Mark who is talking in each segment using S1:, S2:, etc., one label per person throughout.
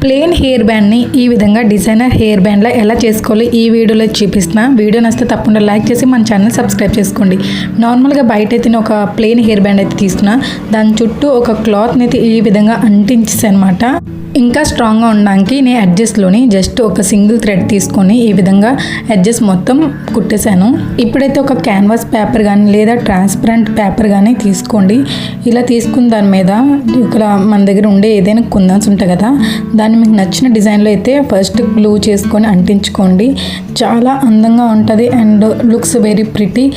S1: Plain hair బ్యాండ్ని ఈ విధంగా designer hair బ్యాండ్లో ఎలా చేసుకోవాలో ఈ వీడియోలో చూపిస్తున్నా. వీడియో నచ్చితే తప్పకుండా లైక్ చేసి మన ఛానల్ సబ్స్క్రైబ్ చేసుకోండి. నార్మల్గా బయట అయితే ఒక ప్లెయిన్ హెయిర్ బ్యాండ్ అయితే తీసుకున్నా, దాని చుట్టూ ఒక క్లాత్ని అయితే ఈ విధంగా అంటించేసాను అనమాట. ఇంకా స్ట్రాంగ్గా ఉండడానికి నేను ఎడ్జెస్లోని జస్ట్ ఒక సింగిల్ థ్రెడ్ తీసుకొని ఈ విధంగా ఎడ్జెస్ మొత్తం కుట్టేశాను. ఇప్పుడైతే ఒక క్యాన్వాస్ పేపర్ కానీ లేదా ట్రాన్స్పరెంట్ పేపర్ కానీ తీసుకోండి. ఇలా తీసుకున్న దాని మీద ఇక్కడ మన దగ్గర ఉండే ఏదైనా కుందన్స్ ఉంటాయి కదా, దాన్ని మీకు నచ్చిన డిజైన్లో అయితే ఫస్ట్ గ్లూ చేసుకొని అంటించుకోండి. చాలా అందంగా ఉంటుంది అండ్ లుక్స్ వెరీ ప్రిటీ.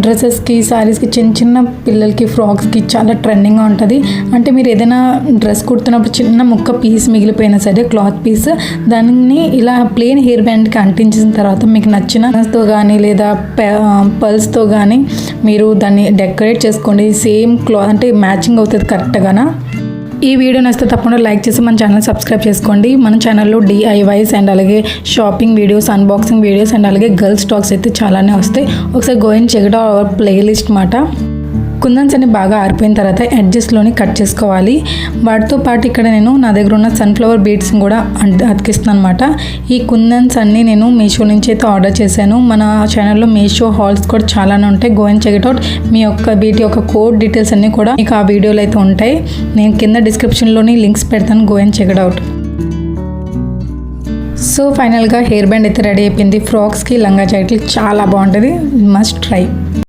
S1: డ్రెస్సెస్కి, శారీస్కి, చిన్న చిన్న పిల్లలకి, ఫ్రాక్స్కి చాలా ట్రెండింగ్గా ఉంటుంది. అంటే మీరు ఏదైనా డ్రెస్ కుడుతున్నప్పుడు చిన్న ముక్క పీస్ మిగిలిపోయినా సరే, క్లాత్ పీస్, దాన్ని ఇలా ప్లెయిన్ హెయిర్ బ్యాండ్కి అంటించిన తర్వాత మీకు నచ్చినతో కానీ లేదా పర్ల్స్తో కానీ మీరు దాన్ని డెకరేట్ చేసుకోండి. సేమ్ క్లాత్ అంటే మ్యాచింగ్ అవుతుంది కరెక్ట్గానా. ఈ వీడియో నచ్చితే తప్పకుండా లైక్ చేసి మన ఛానల్ సబ్స్క్రైబ్ చేసుకోండి. మన ఛానల్లో DIYs అండ్ అలాగే shopping videos, unboxing videos and అలాగే గర్ల్స్ టాక్స్ అయితే చాలానే వస్తాయి. ఒకసారి go and check it out our playlist మాట. కుందన్స్ అన్ని బాగా ఆరిపోయిన తర్వాత ఎడ్జెస్లోని కట్ చేసుకోవాలి. వాటితో పాటు ఇక్కడ నేను నా దగ్గర ఉన్న సన్ఫ్లవర్ బీడ్స్ని కూడా అతికిస్తాను అనమాట. ఈ కుందన్స్ అన్నీ నేను మీషో నుంచి అయితే ఆర్డర్ చేశాను. మన ఛానల్లో మీషో హాల్స్ కూడా చాలానే ఉంటాయి. Go and check it out. మీ యొక్క వీటి యొక్క కోడ్ డీటెయిల్స్ అన్నీ కూడా మీకు ఆ వీడియోలో అయితే ఉంటాయి. నేను కింద డిస్క్రిప్షన్లోని లింక్స్ పెడతాను. Go and check it out. So ఫైనల్గా హెయిర్ బ్యాండ్ అయితే రెడీ అయిపోయింది. ఫ్రాక్స్కి, లంగా జాకెట్కి చాలా బాగుంటుంది. Must try.